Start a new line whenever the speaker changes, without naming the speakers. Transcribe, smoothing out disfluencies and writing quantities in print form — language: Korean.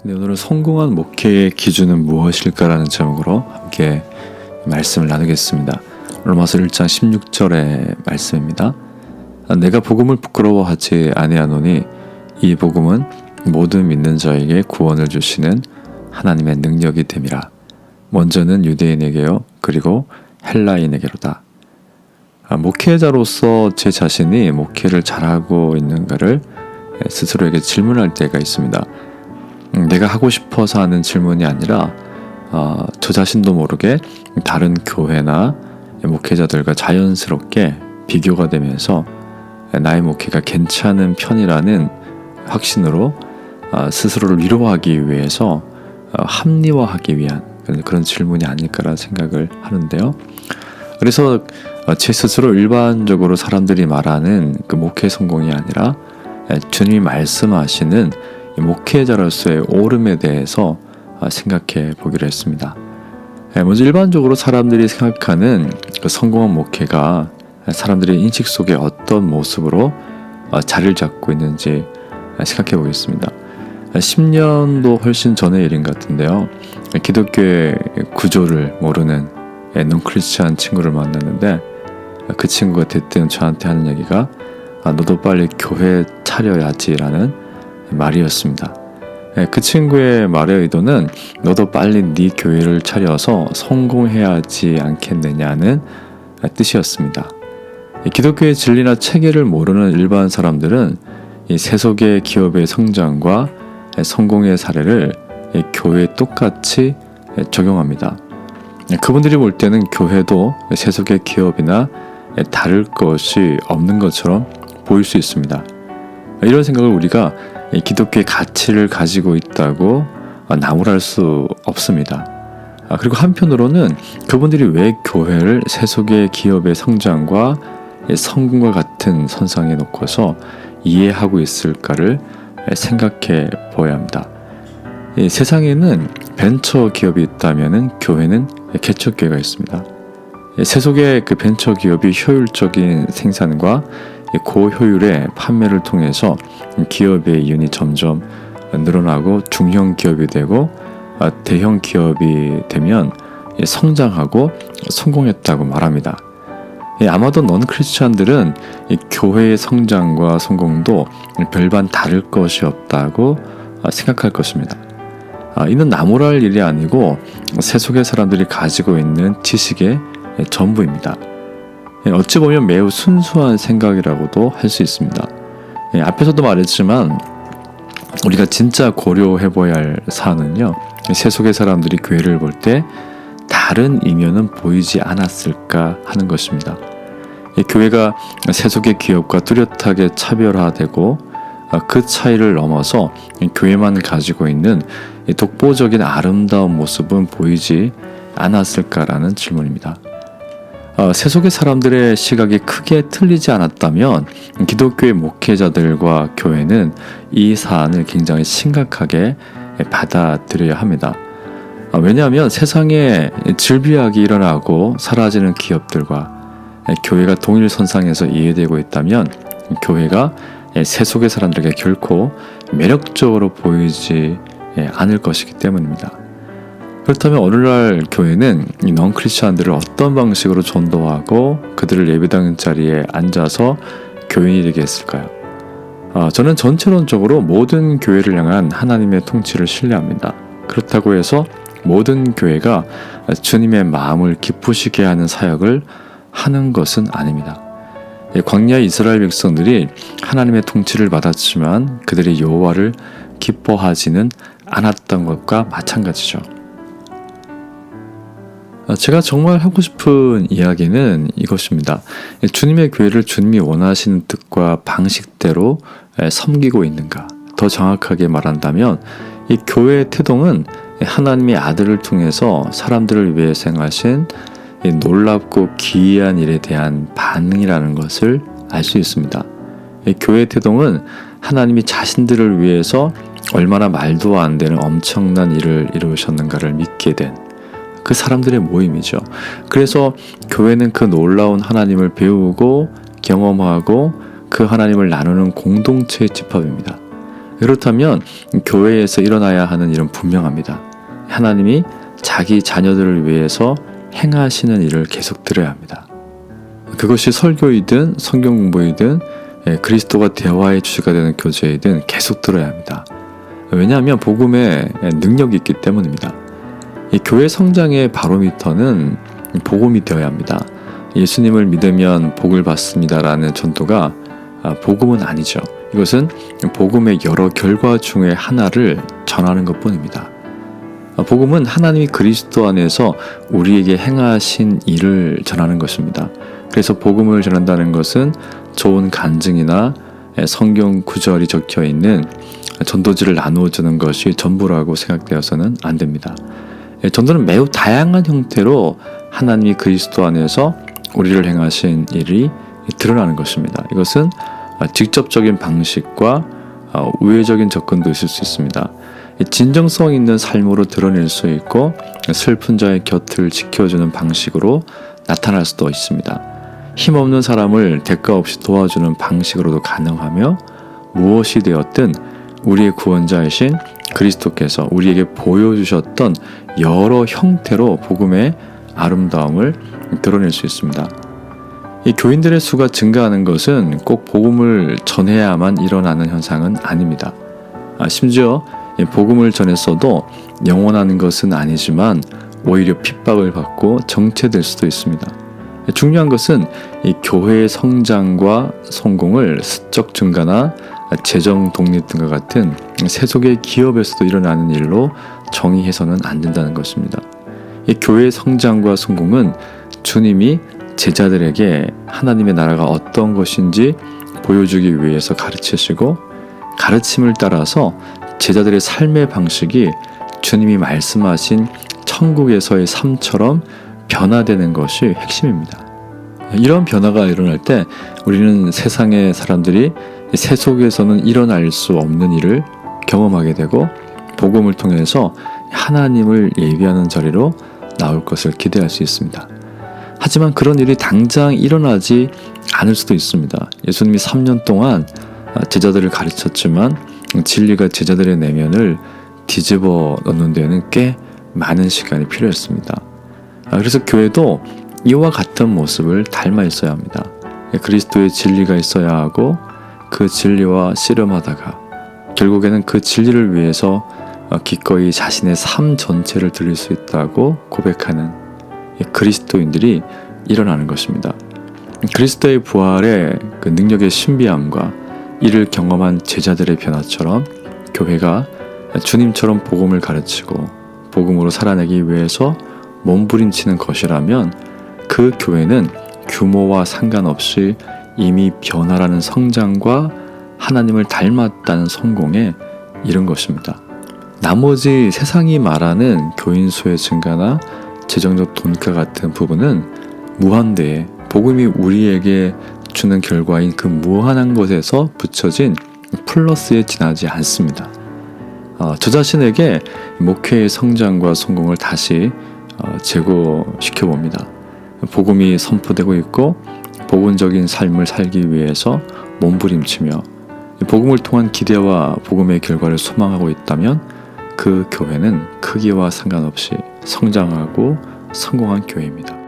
네, 오늘은 성공한 목회의 기준은 무엇일까라는 제목으로 함께 말씀을 나누겠습니다. 로마서 1장 16절의 말씀입니다. 내가 복음을 부끄러워하지 아니하노니 이 복음은 모든 믿는 자에게 구원을 주시는 하나님의 능력이 됨이라. 먼저는 유대인에게요, 그리고 헬라인에게로다. 목회자로서 제 자신이 목회를 잘하고 있는가를 스스로에게 질문할 때가 있습니다. 내가 하고 싶어서 하는 질문이 아니라 저 자신도 모르게 다른 교회나 목회자들과 자연스럽게 비교가 되면서 나의 목회가 괜찮은 편이라는 확신으로 스스로를 위로하기 위해서 합리화하기 위한 그런 질문이 아닐까라는 생각을 하는데요. 그래서 제 스스로 일반적으로 사람들이 말하는 그 목회 성공이 아니라 주님이 말씀하시는 목회자로서의 오름에 대해서 생각해 보기로 했습니다. 먼저 일반적으로 사람들이 생각하는 그 성공한 목회가 사람들의 인식 속에 어떤 모습으로 자리를 잡고 있는지 생각해 보겠습니다. 10년도 훨씬 전의 일인 것 같은데요. 기독교의 구조를 모르는 논크리스찬 친구를 만났는데 그 친구가 대뜸 저한테 하는 얘기가 너도 빨리 교회 차려야지라는 말이었습니다. 그 친구의 말의 의도는 너도 빨리 네 교회를 차려서 성공해야 하지 않겠느냐는 뜻이었습니다. 기독교의 진리나 체계를 모르는 일반 사람들은 이 세속의 기업의 성장과 성공의 사례를 교회에 똑같이 적용합니다. 그분들이 볼 때는 교회도 세속의 기업이나 다를 것이 없는 것처럼 보일 수 있습니다. 이런 생각을 우리가 기독교의 가치를 가지고 있다고 나무랄 수 없습니다. 그리고 한편으로는 그분들이 왜 교회를 세속의 기업의 성장과 성공과 같은 선상에 놓고서 이해하고 있을까를 생각해 보아야 합니다. 세상에는 벤처 기업이 있다면 교회는 개척교회가 있습니다. 세속의 그 벤처 기업이 효율적인 생산과 고효율의 판매를 통해서 기업의 이윤이 점점 늘어나고 중형 기업이 되고 대형 기업이 되면 성장하고 성공했다고 말합니다. 아마도 넌크리스찬들은 교회의 성장과 성공도 별반 다를 것이 없다고 생각할 것입니다. 이는 나무랄 일이 아니고 세속의 사람들이 가지고 있는 지식의 전부입니다. 어찌 보면 매우 순수한 생각이라고도 할 수 있습니다. 앞에서도 말했지만 우리가 진짜 고려해봐야 할 사안은요, 세속의 사람들이 교회를 볼 때 다른 이면은 보이지 않았을까 하는 것입니다. 교회가 세속의 기업과 뚜렷하게 차별화되고 그 차이를 넘어서 교회만 가지고 있는 독보적인 아름다운 모습은 보이지 않았을까라는 질문입니다. 세속의 사람들의 시각이 크게 틀리지 않았다면 기독교의 목회자들과 교회는 이 사안을 굉장히 심각하게 받아들여야 합니다. 왜냐하면 세상에 질비하게 일어나고 사라지는 기업들과 교회가 동일 선상에서 이해되고 있다면 교회가 세속의 사람들에게 결코 매력적으로 보이지 않을 것이기 때문입니다. 그렇다면 오늘날 교회는 이 넌크리스찬들을 어떤 방식으로 전도하고 그들을 예배당 자리에 앉아서 교인이 되게 했을까요? 저는 전체론적으로 모든 교회를 향한 하나님의 통치를 신뢰합니다. 그렇다고 해서 모든 교회가 주님의 마음을 기쁘시게 하는 사역을 하는 것은 아닙니다. 광야 이스라엘 백성들이 하나님의 통치를 받았지만 그들이 여호와를 기뻐하지는 않았던 것과 마찬가지죠. 제가 정말 하고 싶은 이야기는 이것입니다. 주님의 교회를 주님이 원하시는 뜻과 방식대로 섬기고 있는가? 더 정확하게 말한다면 이 교회의 태동은 하나님의 아들을 통해서 사람들을 위해 행하신 놀랍고 기이한 일에 대한 반응이라는 것을 알 수 있습니다. 교회의 태동은 하나님이 자신들을 위해서 얼마나 말도 안 되는 엄청난 일을 이루셨는가를 믿게 된 그 사람들의 모임이죠. 그래서 교회는 그 놀라운 하나님을 배우고 경험하고 그 하나님을 나누는 공동체의 집합입니다. 그렇다면 교회에서 일어나야 하는 일은 분명합니다. 하나님이 자기 자녀들을 위해서 행하시는 일을 계속 들어야 합니다. 그것이 설교이든 성경 공부이든 그리스도와 대화의 주제가 되는 교제이든 계속 들어야 합니다. 왜냐하면 복음에 능력이 있기 때문입니다. 이 교회 성장의 바로미터는 복음이 되어야 합니다. 예수님을 믿으면 복을 받습니다라는 전도가 복음은 아니죠. 이것은 복음의 여러 결과 중에 하나를 전하는 것뿐입니다. 복음은 하나님이 그리스도 안에서 우리에게 행하신 일을 전하는 것입니다. 그래서 복음을 전한다는 것은 좋은 간증이나 성경 구절이 적혀 있는 전도지를 나누어주는 것이 전부라고 생각되어서는 안 됩니다. 전도는 매우 다양한 형태로 하나님이 그리스도 안에서 우리를 행하신 일이 드러나는 것입니다. 이것은 직접적인 방식과 우회적인 접근도 있을 수 있습니다. 진정성 있는 삶으로 드러낼 수 있고 슬픈 자의 곁을 지켜주는 방식으로 나타날 수도 있습니다. 힘없는 사람을 대가 없이 도와주는 방식으로도 가능하며 무엇이 되었든 우리의 구원자이신 그리스도께서 우리에게 보여주셨던 여러 형태로 복음의 아름다움을 드러낼 수 있습니다. 이 교인들의 수가 증가하는 것은 꼭 복음을 전해야만 일어나는 현상은 아닙니다. 심지어 복음을 전했어도 영원하는 것은 아니지만 오히려 핍박을 받고 정체될 수도 있습니다. 중요한 것은 이 교회의 성장과 성공을 스적 증가나 재정 독립 등과 같은 세속의 기업에서도 일어나는 일로 정의해서는 안 된다는 것입니다. 이 교회의 성장과 성공은 주님이 제자들에게 하나님의 나라가 어떤 것인지 보여주기 위해서 가르치시고 가르침을 따라서 제자들의 삶의 방식이 주님이 말씀하신 천국에서의 삶처럼 변화되는 것이 핵심입니다. 이런 변화가 일어날 때 우리는 세상의 사람들이 세속에서는 일어날 수 없는 일을 경험하게 되고 복음을 통해서 하나님을 예비하는 자리로 나올 것을 기대할 수 있습니다. 하지만 그런 일이 당장 일어나지 않을 수도 있습니다. 예수님이 3년 동안 제자들을 가르쳤지만 진리가 제자들의 내면을 뒤집어 놓는 데에는 꽤 많은 시간이 필요했습니다. 그래서 교회도 이와 같은 모습을 닮아 있어야 합니다. 그리스도의 진리가 있어야 하고 그 진리와 씨름하다가 결국에는 그 진리를 위해서 기꺼이 자신의 삶 전체를 드릴 수 있다고 고백하는 그리스도인들이 일어나는 것입니다. 그리스도의 부활의 그 능력의 신비함과 이를 경험한 제자들의 변화처럼 교회가 주님처럼 복음을 가르치고 복음으로 살아내기 위해서 몸부림치는 것이라면 그 교회는 규모와 상관없이 이미 변화라는 성장과 하나님을 닮았다는 성공에 이른 것입니다. 나머지 세상이 말하는 교인 수의 증가나 재정적 돈가 같은 부분은 무한대에 복음이 우리에게 주는 결과인 그 무한한 것에서 붙여진 플러스에 지나지 않습니다. 저 자신에게 목회의 성장과 성공을 다시 재고시켜 봅니다. 복음이 선포되고 있고 복음적인 삶을 살기 위해서 몸부림치며 복음을 통한 기대와 복음의 결과를 소망하고 있다면 그 교회는 크기와 상관없이 성장하고 성공한 교회입니다.